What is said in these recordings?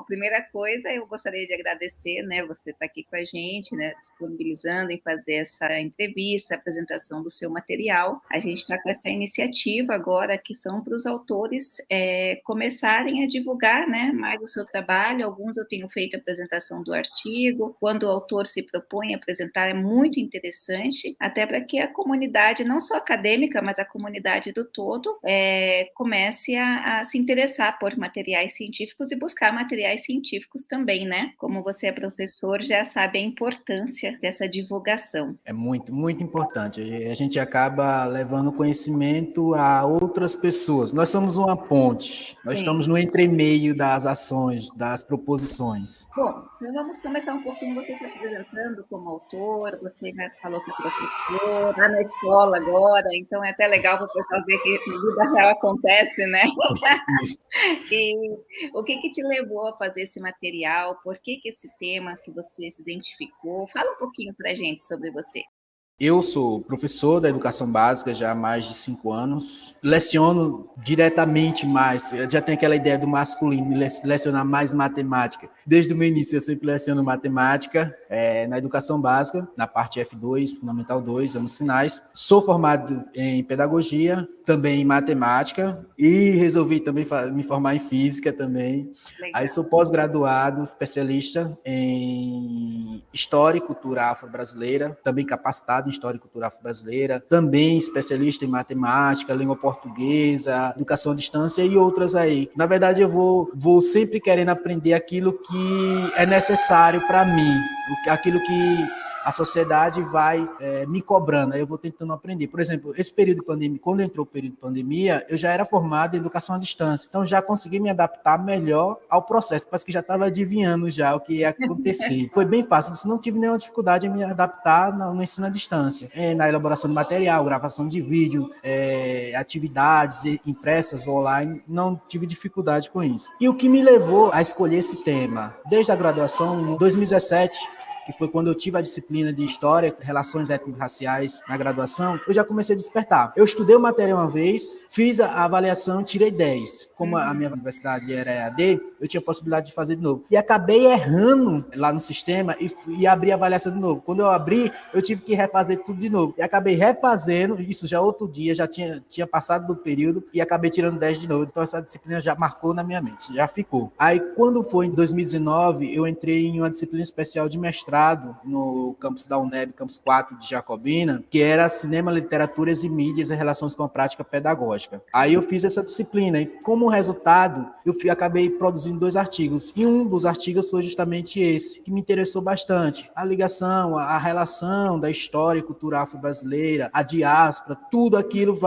primeira coisa, eu gostaria de agradecer, né, você estar aqui com a gente, né, disponibilizando em fazer essa entrevista, apresentação do seu material. A gente está com essa iniciativa agora, que são para os autores começarem a divulgar, né, mais o seu trabalho. Alguns eu tenho feito a apresentação do artigo. Quando o autor se propõe a apresentar, é muito interessante, até para que a comunidade, não só acadêmica, mas a comunidade do todo, comece a se interessar por materiais científicos e buscar materiais científicos também, né? Como você é professor, já sabe a importância dessa divulgação. É muito, muito importante. A gente acaba levando conhecimento a outras pessoas. Nós somos uma ponte. Nós Sim. estamos no entremeio das ações, das proposições. Bom, então vamos começar um pouquinho você se apresentando como autor. Você já falou que é professor, está na escola agora, então é até legal para o pessoal ver que na vida real acontece, né? Isso. E o que te levou a fazer esse material? Por que esse tema que você se identificou? Fala um pouquinho para a gente sobre você. Eu sou professor da educação básica já há mais de 5 anos. Leciono diretamente mais, eu já tenho aquela ideia do masculino, lecionar mais matemática. Desde o meu início eu sempre leciono matemática na educação básica, na parte F2, Fundamental 2, anos finais. Sou formado em pedagogia, também em matemática e resolvi também me formar em física também. Legal. Aí sou pós-graduado, especialista em História e Cultura Afro-Brasileira, também capacitado em História e Cultura Afro-Brasileira, também especialista em matemática, língua portuguesa, educação à distância e outras aí. Na verdade, eu vou sempre querendo aprender aquilo que é necessário para mim, aquilo que a sociedade vai me cobrando, aí eu vou tentando aprender. Por exemplo, esse período de pandemia, quando entrou o período de pandemia, eu já era formado em educação à distância, então já consegui me adaptar melhor ao processo, parece que já estava adivinhando já o que ia acontecer. Foi bem fácil, não tive nenhuma dificuldade em me adaptar no ensino à distância, na elaboração de material, gravação de vídeo, atividades impressas online, não tive dificuldade com isso. E o que me levou a escolher esse tema? Desde a graduação, em 2017, que foi quando eu tive a disciplina de História, Relações Étnico-Raciais na graduação, eu já comecei a despertar. Eu estudei o material uma vez, fiz a avaliação e tirei 10. Como a minha universidade era EAD, eu tinha a possibilidade de fazer de novo. E acabei errando lá no sistema e abri a avaliação de novo. Quando eu abri, eu tive que refazer tudo de novo. E acabei refazendo, isso já outro dia, já tinha passado do período, e acabei tirando 10 de novo. Então essa disciplina já marcou na minha mente, já ficou. Aí quando foi em 2019, eu entrei em uma disciplina especial de mestrado no campus da UNEB, campus 4 de Jacobina, que era Cinema, Literaturas e Mídias em Relações com a Prática Pedagógica. Aí eu fiz essa disciplina e, como resultado, eu acabei produzindo 2 artigos. E um dos artigos foi justamente esse, que me interessou bastante. A ligação, a relação da história e cultura afro-brasileira, a diáspora, tudo aquilo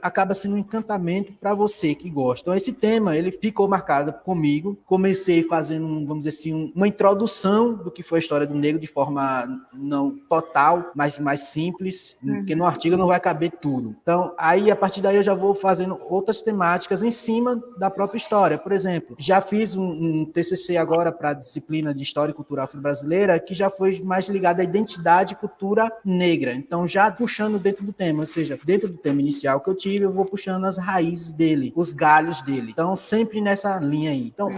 acaba sendo um encantamento para você que gosta. Então, esse tema, ele ficou marcado comigo. Comecei fazendo, vamos dizer assim, uma introdução do que foi a história do negro de forma não total, mas mais simples, porque no artigo não vai caber tudo. Então, aí, a partir daí, eu já vou fazendo outras temáticas em cima da própria história. Por exemplo, já fiz um TCC agora para a disciplina de História e Cultura Afro-Brasileira, que já foi mais ligado à identidade e cultura negra. Então, já puxando dentro do tema, ou seja, dentro do tema inicial que eu tive, eu vou puxando as raízes dele, os galhos dele. Então, sempre nessa linha aí. Então,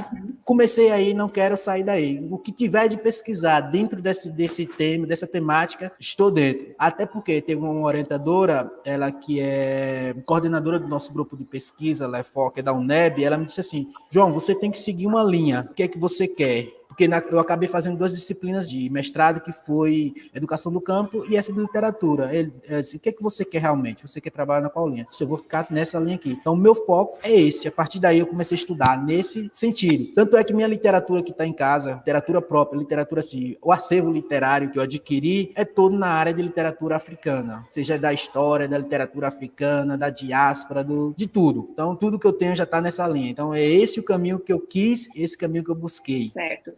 comecei aí, não quero sair daí. O que tiver de pesquisar dentro desse tema, dessa temática, estou dentro. Até porque tem uma orientadora, ela que é coordenadora do nosso grupo de pesquisa, ela é FOC, da UNEB, ela me disse assim: João, você tem que seguir uma linha. O que é que você quer? Porque eu acabei fazendo 2 disciplinas de mestrado, que foi Educação do Campo e essa de Literatura. Ele disse: o que é que você quer realmente? Você quer trabalhar na qual linha? Eu vou ficar nessa linha aqui. Então, o meu foco é esse. A partir daí, eu comecei a estudar nesse sentido. Tanto é que minha literatura que está em casa, literatura própria, literatura assim, o acervo literário que eu adquiri é todo na área de literatura africana. Seja da história, da literatura africana, da diáspora, de tudo. Então, tudo que eu tenho já está nessa linha. Então, é esse o caminho que eu quis, esse caminho que eu busquei. Certo.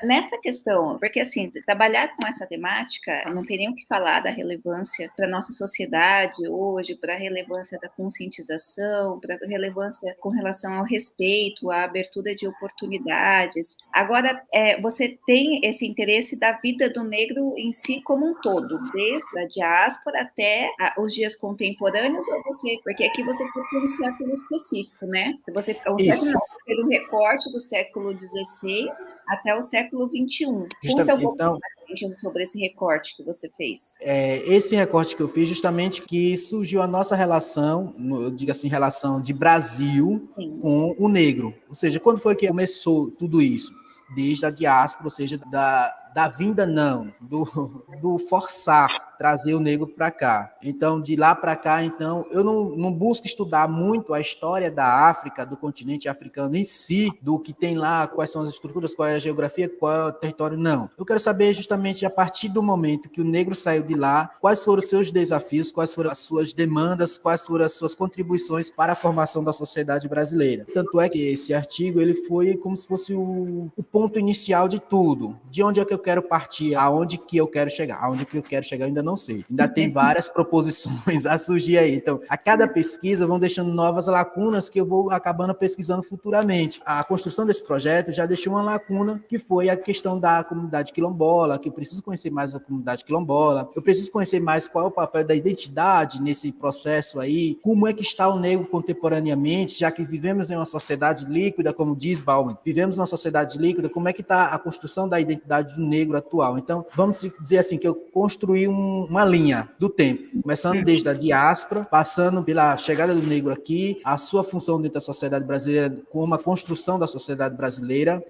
nessa questão, porque assim, trabalhar com essa temática, não tem nem o que falar da relevância para a nossa sociedade hoje, para a relevância da conscientização, para a relevância com relação ao respeito, à abertura de oportunidades. Agora, você tem esse interesse da vida do negro em si como um todo, desde a diáspora até os dias contemporâneos, ou você, porque aqui você foi para um século específico, né? O século Isso. não, você fez um recorte do século XVI até o século XXI. Conta um Justamente, pouco então, mais sobre esse recorte que você fez. esse recorte que eu fiz, justamente que surgiu a nossa relação, eu digo assim, relação de Brasil Sim. com o negro. Ou seja, quando foi que começou tudo isso? Desde a diáspora, ou seja, da vinda não, do forçar trazer o negro para cá. Então, de lá para cá, então, eu não busco estudar muito a história da África, do continente africano em si, do que tem lá, quais são as estruturas, qual é a geografia, qual é o território, não. Eu quero saber justamente a partir do momento que o negro saiu de lá, quais foram os seus desafios, quais foram as suas demandas, quais foram as suas contribuições para a formação da sociedade brasileira. Tanto é que esse artigo ele foi como se fosse o ponto inicial de tudo. De onde é que eu quero partir, aonde que eu quero chegar. Aonde que eu quero chegar, eu ainda não sei. Ainda tem várias proposições a surgir aí. Então, a cada pesquisa vão deixando novas lacunas que eu vou acabando pesquisando futuramente. A construção desse projeto já deixou uma lacuna, que foi a questão da comunidade quilombola, que eu preciso conhecer mais a comunidade quilombola, eu preciso conhecer mais qual é o papel da identidade nesse processo aí, como é que está o negro contemporaneamente, já que vivemos em uma sociedade líquida, como diz Bauman, vivemos numa sociedade líquida, como é que está a construção da identidade do negro atual. Então, vamos dizer assim, que eu construí uma linha do tempo, começando desde a diáspora, passando pela chegada do negro aqui, a sua função dentro da sociedade brasileira, como a construção da sociedade brasileira,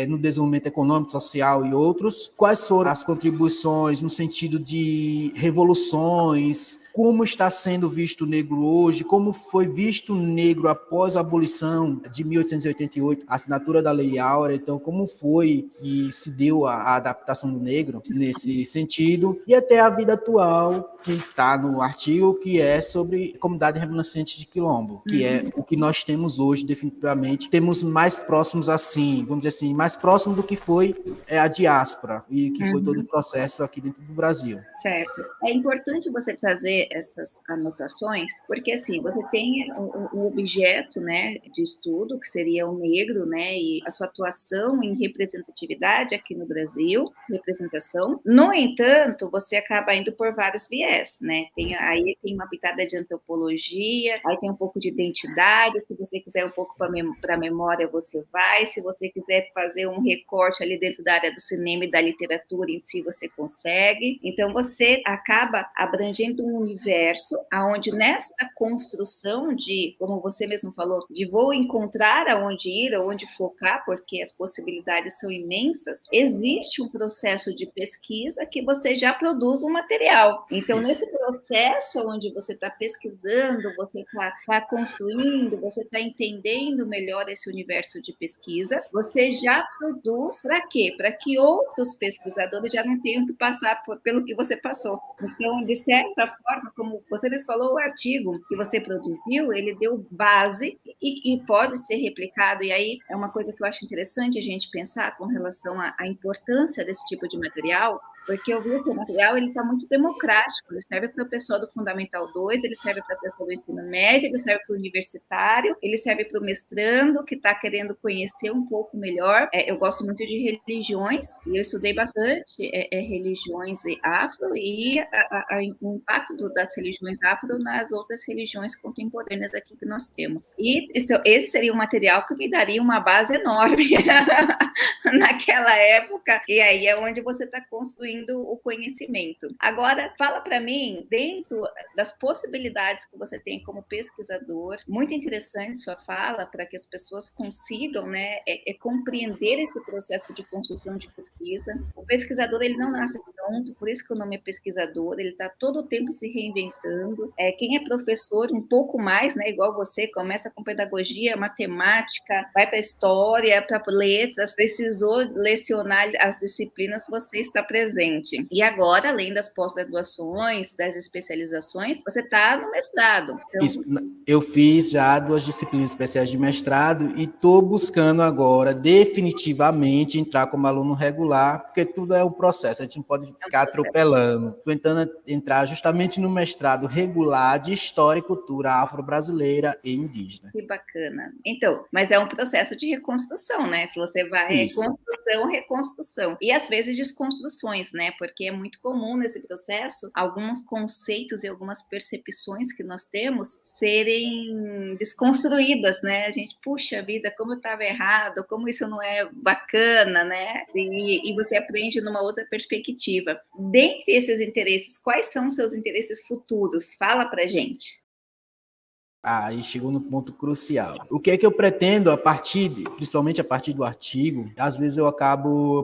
no desenvolvimento econômico, social e outros. Quais foram as contribuições no sentido de revoluções, como está sendo visto o negro hoje, como foi visto o negro após a abolição de 1888, a assinatura da Lei Áurea, então como foi que se deu a adaptação do negro nesse sentido, e até a vida atual, que está no artigo, que é sobre comunidade remanescente de Quilombo, que é o que nós temos hoje, definitivamente. Temos mais próximos assim, vamos dizer assim, mais próximo do que foi a diáspora, e que foi todo o processo aqui dentro do Brasil. Certo. É importante você trazer essas anotações, porque assim, você tem um objeto, né, de estudo, que seria o negro, né, e a sua atuação em representatividade aqui no Brasil, representação. No entanto, você acaba indo por vários viés, né? Aí tem uma pitada de antropologia, aí tem um pouco de identidade, se você quiser um pouco para a memória, você vai. Se você quiser fazer um recorte ali dentro da área do cinema e da literatura em si, você consegue. Então, você acaba abrangendo um universo onde nesta construção de, como você mesmo falou, de vou encontrar aonde ir, aonde focar, porque as possibilidades são imensas, existe um processo de pesquisa que você já produz um material. Então, Isso. nesse processo onde você está pesquisando, você está construindo, você está entendendo melhor esse universo de pesquisa, você já produz para quê? Para que outros pesquisadores já não tenham que passar pelo que você passou. Então, de certa forma, como você mesmo falou, o artigo que você produziu, ele deu base e pode ser replicado. E aí é uma coisa que eu acho interessante a gente pensar com relação à importância desse tipo de material, porque eu vi o seu material, ele está muito democrático, ele serve para a pessoa do Fundamental 2, ele serve para a pessoa do ensino médio, ele serve para o universitário, ele serve para o mestrando, que está querendo conhecer um pouco melhor. Eu gosto muito de religiões, e eu estudei bastante religiões afro e o impacto das religiões afro nas outras religiões contemporâneas aqui que nós temos. E esse seria um material que me daria uma base enorme naquela época, e aí é onde você está construindo o conhecimento. Agora, fala para mim, dentro das possibilidades que você tem como pesquisador, muito interessante sua fala, para que as pessoas consigam, né, compreender esse processo de construção de pesquisa. O pesquisador, ele não nasce pronto, por isso que o nome é pesquisador, ele está todo o tempo se reinventando. Quem é professor, um pouco mais, né, igual você, começa com pedagogia, matemática, vai para história, para letras, esses precisou lecionar as disciplinas, você está presente. E agora, além das pós-graduações, das especializações, você está no mestrado. Então, eu fiz já 2 disciplinas especiais de mestrado e estou buscando agora definitivamente entrar como aluno regular, porque tudo é um processo, a gente não pode ficar atropelando. Estou tentando entrar justamente no mestrado regular de História e Cultura Afro-Brasileira e Indígena. Que bacana. Então, mas é um processo de reconstrução, né? Se você vai reconstrução, reconstrução. E às vezes desconstruções, né? Porque é muito comum nesse processo alguns conceitos e algumas percepções que nós temos serem desconstruídas, né? A gente, puxa vida, como eu estava errado, como isso não é bacana, né? E você aprende numa outra perspectiva. Dentre esses interesses, quais são os seus interesses futuros? Fala pra gente. Aí chegou no ponto crucial. O que é que eu pretendo principalmente a partir do artigo? Às vezes eu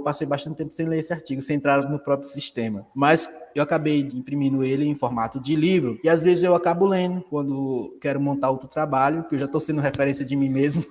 passei bastante tempo sem ler esse artigo, sem entrar no próprio sistema. Mas eu acabei imprimindo ele em formato de livro e às vezes eu acabo lendo quando quero montar outro trabalho, que eu já estou sendo referência de mim mesmo,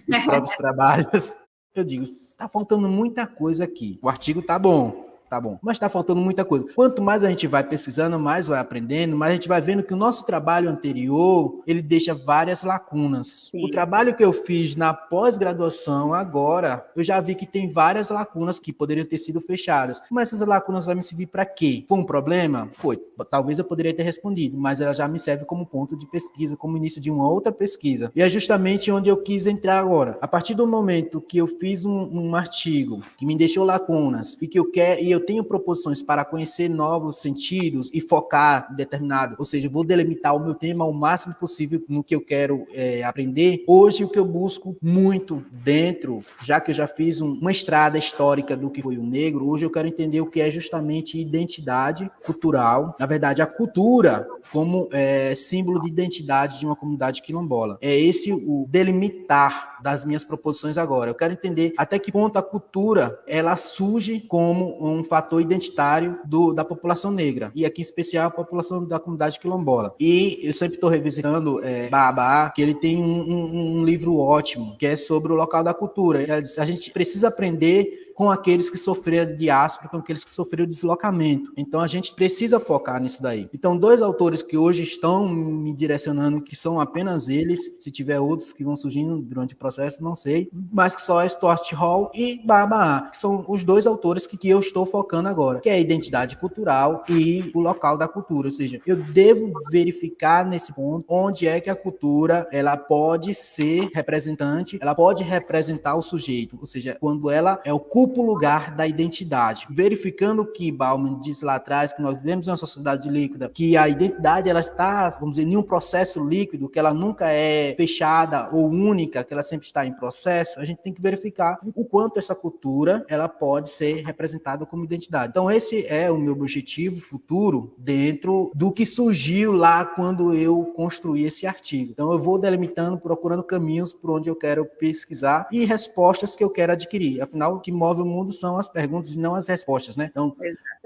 os próprios trabalhos. Eu digo, está faltando muita coisa aqui. O artigo tá bom. Tá bom, mas está faltando muita coisa. Quanto mais a gente vai pesquisando, mais vai aprendendo, mais a gente vai vendo que o nosso trabalho anterior, ele deixa várias lacunas. Sim. O trabalho que eu fiz na pós-graduação agora, eu já vi que tem várias lacunas que poderiam ter sido fechadas. Mas essas lacunas vão me servir para quê? Foi um problema? Foi. Talvez eu poderia ter respondido, mas ela já me serve como ponto de pesquisa, como início de uma outra pesquisa. E é justamente onde eu quis entrar agora. A partir do momento que eu fiz um artigo que me deixou lacunas e que eu tenho proposições para conhecer novos sentidos e focar em determinado, ou seja, vou delimitar o meu tema ao máximo possível no que eu quero aprender. Hoje, o que eu busco muito dentro, já que eu já fiz uma estrada histórica do que foi o negro, hoje eu quero entender o que é justamente identidade cultural. Na verdade, a cultura como símbolo de identidade de uma comunidade quilombola. É esse o delimitar das minhas proposições agora. Eu quero entender até que ponto a cultura ela surge como um fator identitário da população negra, e aqui em especial a população da comunidade quilombola. E eu sempre estou revisitando Baabá, que ele tem um livro ótimo, que é sobre o local da cultura. Ele diz, a gente precisa aprender com aqueles que sofreram diáspora, com aqueles que sofreram deslocamento. Então, a gente precisa focar nisso daí. Então, 2 autores que hoje estão me direcionando, que são apenas eles, se tiver outros que vão surgindo durante o processo, não sei, mas que só é Stuart Hall e Baabá, que são os 2 autores que eu estou focando agora, que é a identidade cultural e o local da cultura, ou seja, eu devo verificar nesse ponto onde é que a cultura ela pode ser representante, ela pode representar o sujeito, ou seja, quando ela ocupa o lugar da identidade. Verificando que Bauman disse lá atrás, que nós vivemos em uma sociedade líquida, que a identidade ela está, vamos dizer, em um processo líquido, que ela nunca é fechada ou única, que ela sempre está em processo, a gente tem que verificar o quanto essa cultura ela pode ser representada como identidade. Então esse é o meu objetivo futuro dentro do que surgiu lá quando eu construí esse artigo. Então eu vou delimitando, procurando caminhos por onde eu quero pesquisar e respostas que eu quero adquirir. Afinal, o que move o mundo são as perguntas e não as respostas, né? Então,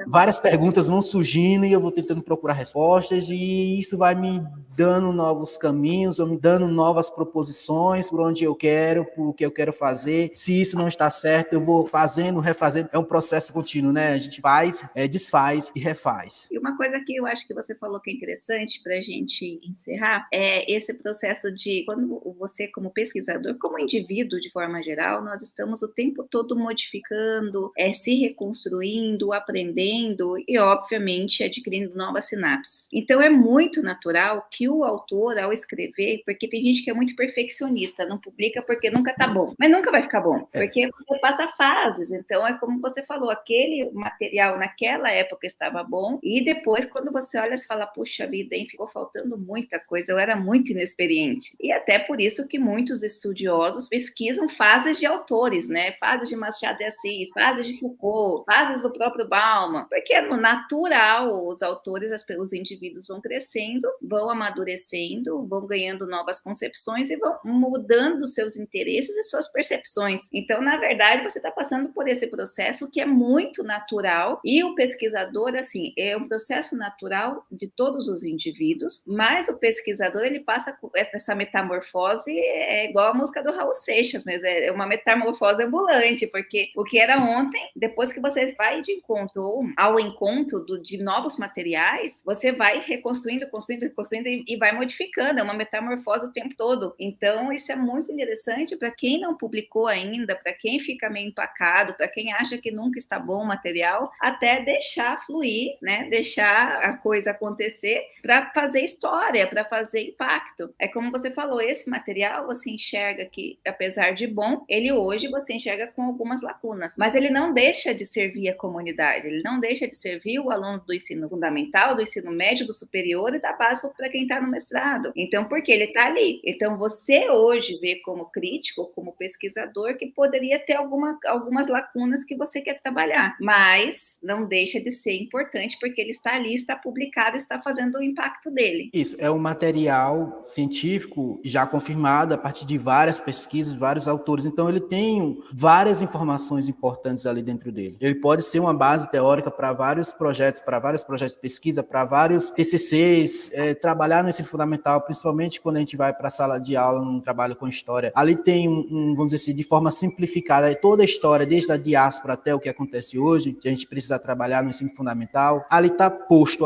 várias perguntas vão surgindo e eu vou tentando procurar respostas e isso vai me dando novos caminhos, ou me dando novas proposições por onde eu quero, por o que eu quero fazer. Se isso não está certo, eu vou fazendo, refazendo. É um processo contínuo, né? A gente faz, desfaz e refaz. E uma coisa que eu acho que você falou que é interessante para a gente encerrar é esse processo de quando você, como pesquisador, como indivíduo de forma geral, nós estamos o tempo todo modificando, se reconstruindo, aprendendo e, obviamente, adquirindo novas sinapses. Então, é muito natural que o autor, ao escrever, porque tem gente que é muito perfeccionista, não publica porque nunca tá bom, mas nunca vai ficar bom, porque você passa fases. Então, é como você falou, aquele material naquela época estava bom e depois, quando você olha, você fala, puxa vida, hein, ficou faltando muita coisa, eu era muito inexperiente. E até por isso que muitos estudiosos pesquisam fases de autores, né? Fases de Machado de Assis, fases de Foucault, fases do próprio Bauman, porque no natural os autores, os indivíduos vão crescendo, vão amadurecendo, vão ganhando novas concepções e vão mudando seus interesses e suas percepções. Então, na verdade, você está passando por esse processo que é muito natural e o pesquisador, assim, é um processo natural de todos os indivíduos, mas o pesquisador, ele passa por essa metamorfose, é igual a música do Raul Seixas mesmo, é uma metamorfose ambulante, porque o que era ontem. Depois que você vai de encontro ou ao encontro de novos materiais, você vai reconstruindo, reconstruindo e vai modificando. É uma metamorfose o tempo todo. Então, isso é muito interessante para quem não publicou ainda, para quem fica meio empacado, para quem acha que nunca está bom o material, até deixar fluir, né? Deixar a coisa acontecer para fazer história, para fazer impacto. É como você falou, esse material você enxerga que, apesar de bom, ele hoje você enxerga com algumas lacunas, mas ele não deixa de servir a comunidade, ele não deixa de servir o aluno do ensino fundamental, do ensino médio, do superior e da básica para quem está no mestrado. Então, porque ele está ali. Então, você hoje vê como crítico, como pesquisador, que poderia ter algumas lacunas que você quer trabalhar, mas não deixa de ser importante porque ele está ali, está publicado, está fazendo o impacto dele. Isso, é um material científico já confirmado a partir de várias pesquisas, vários autores, então ele tem várias informações importantes ali dentro dele. Ele pode ser uma base teórica para vários projetos de pesquisa, para vários TCCs, trabalhar no ensino fundamental, principalmente quando a gente vai para a sala de aula, num trabalho com história. Ali tem, vamos dizer assim, de forma simplificada, toda a história, desde a diáspora até o que acontece hoje, que a gente precisa trabalhar no ensino fundamental, ali está posto,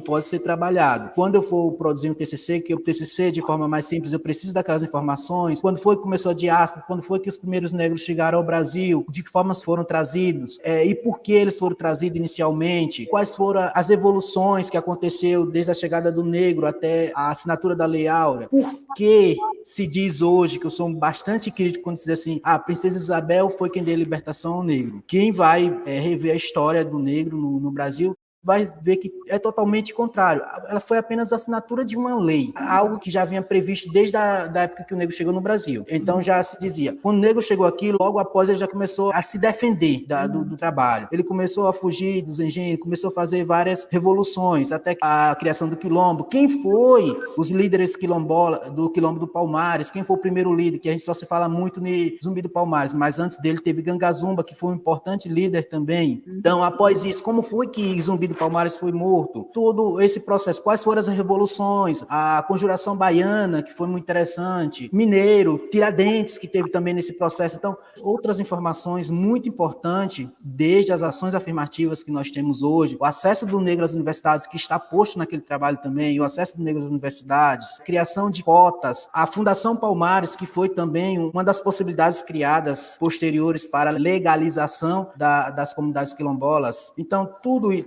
pode ser trabalhado. Quando eu for produzir um TCC, que o TCC, de forma mais simples, eu preciso daquelas informações, quando foi que começou a diáspora, quando foi que os primeiros negros chegaram ao Brasil, de que formas foram trazidos, e por que eles foram trazidos inicialmente, quais foram as evoluções que aconteceu desde a chegada do negro até a assinatura da Lei Áurea, por que se diz hoje, que eu sou bastante crítico quando se diz assim, a Princesa Isabel foi quem deu libertação ao negro. Quem vai rever a história do negro no Brasil vai ver que é totalmente contrário. Ela foi apenas a assinatura de uma lei, algo que já vinha previsto desde da época que o negro chegou no Brasil. Então já se dizia, quando o negro chegou aqui, logo após ele já começou a se defender do trabalho. Ele começou a fugir dos engenhos, começou a fazer várias revoluções, até a criação do quilombo. Quem foi os líderes do quilombo do Palmares? Quem foi o primeiro líder? Que a gente só se fala muito de Zumbi do Palmares, mas antes dele teve Gangazumba, que foi um importante líder também. Então, após isso, como foi que Zumbi do Palmares foi morto? Todo esse processo, quais foram as revoluções? A Conjuração Baiana, que foi muito interessante, Mineiro, Tiradentes, que teve também nesse processo. Então, outras informações muito importantes, desde as ações afirmativas que nós temos hoje, o acesso do negro às universidades, que está posto naquele trabalho também, o acesso do negro às universidades, criação de cotas, a Fundação Palmares, que foi também uma das possibilidades criadas posteriores para a legalização das comunidades quilombolas. Então,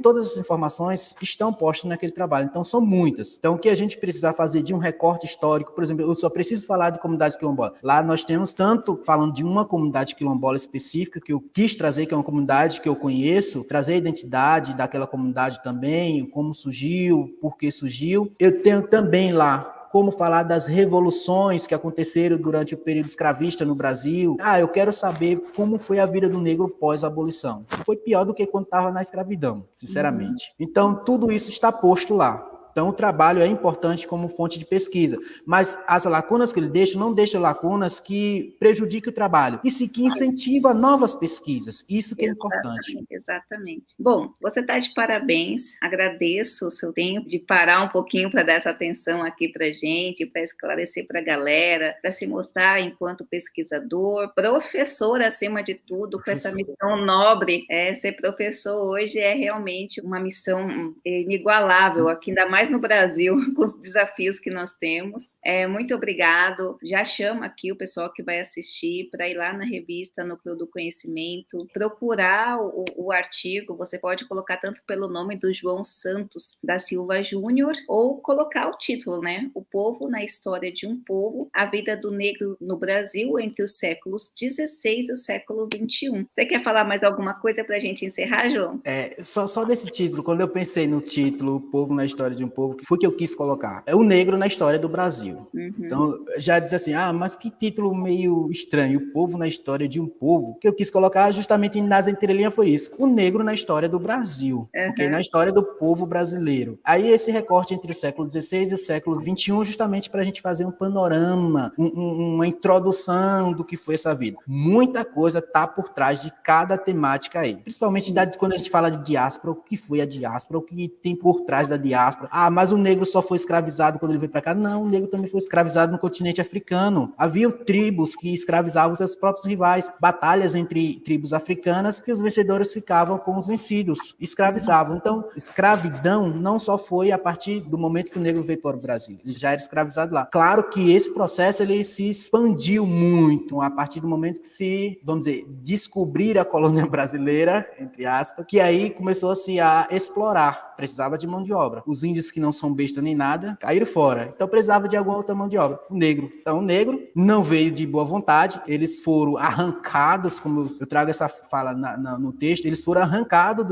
todas as informações estão postas naquele trabalho, então são muitas. Então o que a gente precisa fazer de um recorte histórico, por exemplo, eu só preciso falar de comunidades quilombolas. Lá nós temos tanto falando de uma comunidade quilombola específica que eu quis trazer, que é uma comunidade que eu conheço, trazer a identidade daquela comunidade também, como surgiu, por que surgiu. Eu tenho também lá como falar das revoluções que aconteceram durante o período escravista no Brasil. Eu quero saber como foi a vida do negro pós-abolição. Foi pior do que quando estava na escravidão, sinceramente. Então, tudo isso está posto lá. Então, o trabalho é importante como fonte de pesquisa, mas as lacunas que ele deixa, não deixa lacunas que prejudiquem o trabalho, e sim que incentiva novas pesquisas. Isso que é importante. Exatamente. Bom, você está de parabéns, agradeço o seu tempo de parar um pouquinho para dar essa atenção aqui para a gente, para esclarecer para a galera, para se mostrar enquanto pesquisador, professor acima de tudo, com essa missão nobre. Ser professor hoje é realmente uma missão inigualável, aqui ainda mais no Brasil, com os desafios que nós temos. Muito obrigado. Já chama aqui o pessoal que vai assistir para ir lá na revista Núcleo do Conhecimento, procurar o artigo. Você pode colocar tanto pelo nome do João Santos da Silva Júnior ou colocar o título, né? O Povo na História de um Povo, a vida do negro no Brasil entre os séculos XVI e o século XXI. Você quer falar mais alguma coisa para a gente encerrar, João? Só desse título, quando eu pensei no título O Povo na História de um Povo, que foi que eu quis colocar? É o negro na história do Brasil. Então, já disse assim, mas que título meio estranho, O Povo na História de um Povo. O que eu quis colocar justamente nas entrelinhas foi isso, o negro na história do Brasil, porque na história do povo brasileiro. Aí esse recorte entre o século XVI e o século XXI, justamente para a gente fazer um panorama, uma introdução do que foi essa vida. Muita coisa está por trás de cada temática aí, principalmente quando a gente fala de diáspora, o que foi a diáspora, o que tem por trás da diáspora. Ah, mas o negro só foi escravizado quando ele veio para cá. Não, o negro também foi escravizado no continente africano. Havia tribos que escravizavam seus próprios rivais, batalhas entre tribos africanas, que os vencedores ficavam com os vencidos, escravizavam. Então, escravidão não só foi a partir do momento que o negro veio para o Brasil, ele já era escravizado lá. Claro que esse processo ele se expandiu muito a partir do momento que se, vamos dizer, descobrir a colônia brasileira, entre aspas, que aí começou-se a explorar, precisava de mão de obra. Os índios que não são besta nem nada, caíram fora, então precisava de alguma outra mão de obra. O negro. Então o negro não veio de boa vontade, eles foram arrancados, como eu trago essa fala no texto, eles foram arrancados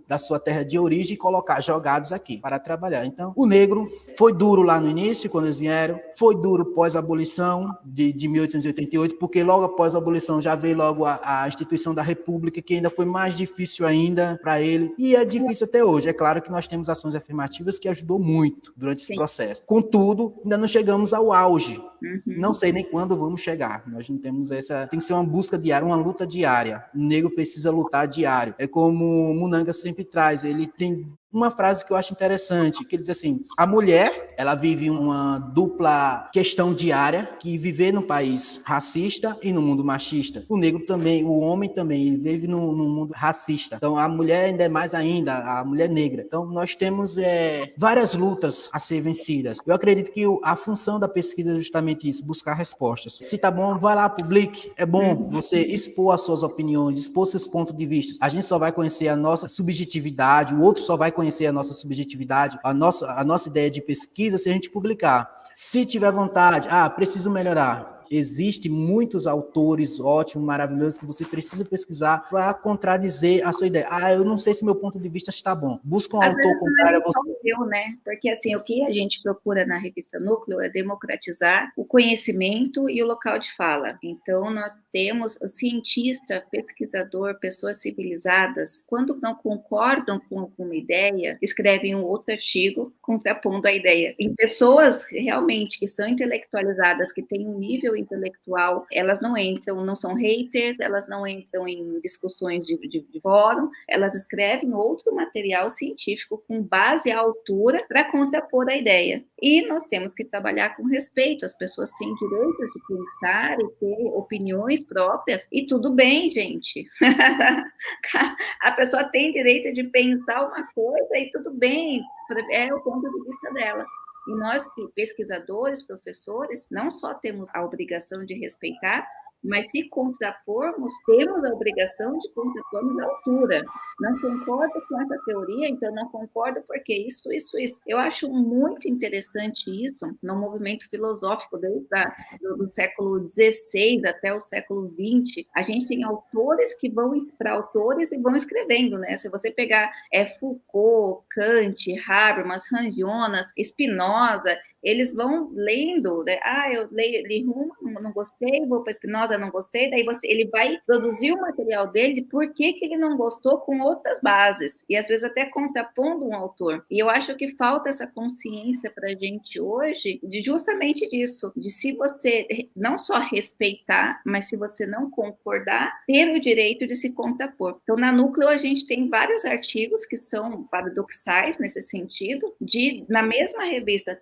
da sua terra de origem e jogados aqui para trabalhar. Então o negro foi duro lá no início, quando eles vieram, foi duro pós-abolição de 1888, porque logo após a abolição já veio logo a instituição da República, que ainda foi mais difícil ainda para ele, e é difícil até hoje. É claro que nós temos ações afirmativas que ajudou muito durante esse processo. Contudo, ainda não chegamos ao auge. Não sei nem quando vamos chegar. Nós não temos essa... Tem que ser uma busca diária, uma luta diária. O negro precisa lutar diário. É como o Munanga sempre traz. Ele tem uma frase que eu acho interessante, que ele diz assim, a mulher, ela vive uma dupla questão diária, que viver num país racista e no mundo machista. O negro também, o homem também, ele vive num mundo racista. Então, a mulher ainda é mais ainda, a mulher negra. Então, nós temos várias lutas a ser vencidas. Eu acredito que a função da pesquisa é justamente isso, buscar respostas. Se tá bom, vai lá, publique. É bom você expor as suas opiniões, expor seus pontos de vista. A gente só vai conhecer a nossa subjetividade, o outro só vai conhecer a nossa subjetividade, a nossa ideia de pesquisa se a gente publicar. Se tiver vontade, preciso melhorar. Existem muitos autores ótimos, maravilhosos, que você precisa pesquisar para contradizer a sua ideia. Eu não sei se meu ponto de vista está bom. Busca um autor contrário a você. Né? Porque assim, o que a gente procura na revista Núcleo é democratizar o conhecimento e o local de fala. Então, nós temos o cientista, pesquisador, pessoas civilizadas, quando não concordam com uma ideia, escrevem um outro artigo contrapondo a ideia. Em pessoas realmente que são intelectualizadas, que têm um nível intelectual, elas não entram, não são haters, elas não entram em discussões de fórum, elas escrevem outro material científico com base à altura para contrapor a ideia. E nós temos que trabalhar com respeito, as pessoas têm direito de pensar e ter opiniões próprias, e tudo bem, gente. A pessoa tem direito de pensar uma coisa e tudo bem, é o ponto de vista dela. E nós, pesquisadores, professores, não só temos a obrigação de respeitar, mas se contrapormos, temos a obrigação de contrapormos à altura. Não concordo com essa teoria, então não concordo porque isso. Eu acho muito interessante isso no movimento filosófico desde do século XVI até o século XX. A gente tem autores que vão para autores e vão escrevendo, né? Se você pegar Foucault, Kant, Habermas, Hans Jonas, Spinoza, eles vão lendo, né? Eu li Hume, não gostei, vou para Spinoza, não gostei, daí ele vai produzir o material dele, por que ele não gostou com outras bases, e às vezes até contrapondo um autor. E eu acho que falta essa consciência para a gente hoje, justamente disso, de se você não só respeitar, mas se você não concordar, ter o direito de se contrapor. Então, na Núcleo, a gente tem vários artigos que são paradoxais nesse sentido, de, na mesma revista,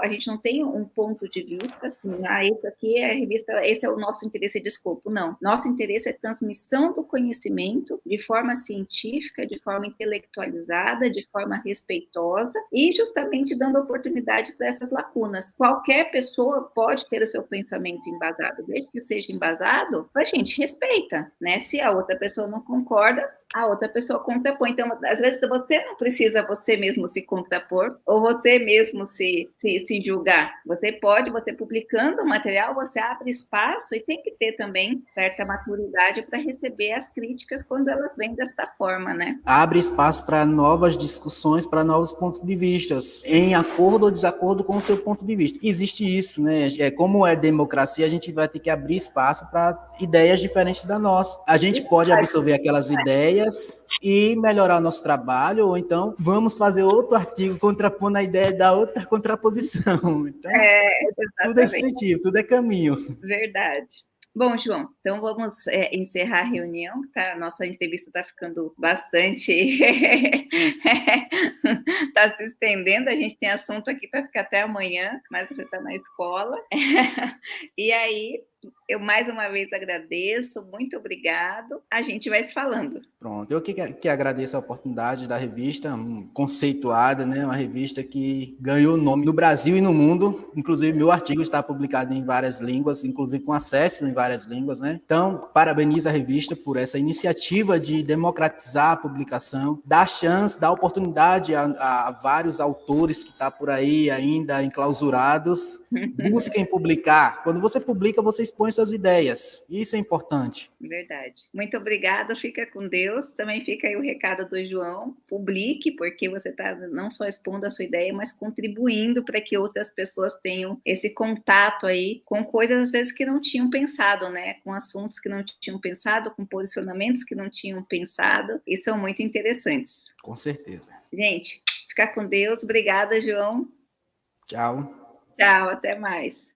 a gente não tem um ponto de vista, assim, isso aqui é a revista, esse é o nosso interesse de escopo, não. Nosso interesse é transmissão do conhecimento de forma científica, de forma intelectualizada, de forma respeitosa e justamente dando oportunidade para essas lacunas. Qualquer pessoa pode ter o seu pensamento embasado, desde que seja embasado, a gente respeita, né? Se a outra pessoa não concorda, a outra pessoa contrapõe. Então, às vezes, você não precisa você mesmo se contrapor ou você mesmo se julgar. Você publicando o material, você abre espaço e tem que ter também certa maturidade para receber as críticas quando elas vêm desta forma, né? Abre espaço para novas discussões, para novos pontos de vista, em acordo ou desacordo com o seu ponto de vista. Existe isso, né? Como é democracia, a gente vai ter que abrir espaço para ideias diferentes da nossa. A gente pode absorver aquelas ideias e melhorar o nosso trabalho, ou então vamos fazer outro artigo contrapondo a ideia da outra contraposição. Então, tudo é incentivo, tudo é caminho. Verdade. Bom, João, então vamos encerrar a reunião, tá? Nossa entrevista está ficando bastante. Está se estendendo, a gente tem assunto aqui para ficar até amanhã, mas você está na escola. E aí, eu mais uma vez agradeço, muito obrigado. A gente vai se falando. Pronto, eu que agradeço a oportunidade da revista, conceituada, né? Uma revista que ganhou nome no Brasil e no mundo. Inclusive, meu artigo está publicado em várias línguas, inclusive com acesso em várias línguas, né? Então, parabenizo a revista por essa iniciativa de democratizar a publicação, dar chance, dar oportunidade a vários autores que estão por aí ainda enclausurados. Busquem publicar. Quando você publica, você expõe suas ideias. Isso é importante. Verdade. Muito obrigada, fica com Deus. Também fica aí o recado do João. Publique, porque você está não só expondo a sua ideia, mas contribuindo para que outras pessoas tenham esse contato aí com coisas, às vezes, que não tinham pensado, né? Com assuntos que não tinham pensado, com posicionamentos que não tinham pensado, e são muito interessantes. Com certeza. Gente, fica com Deus. Obrigada, João. Tchau. Tchau, até mais.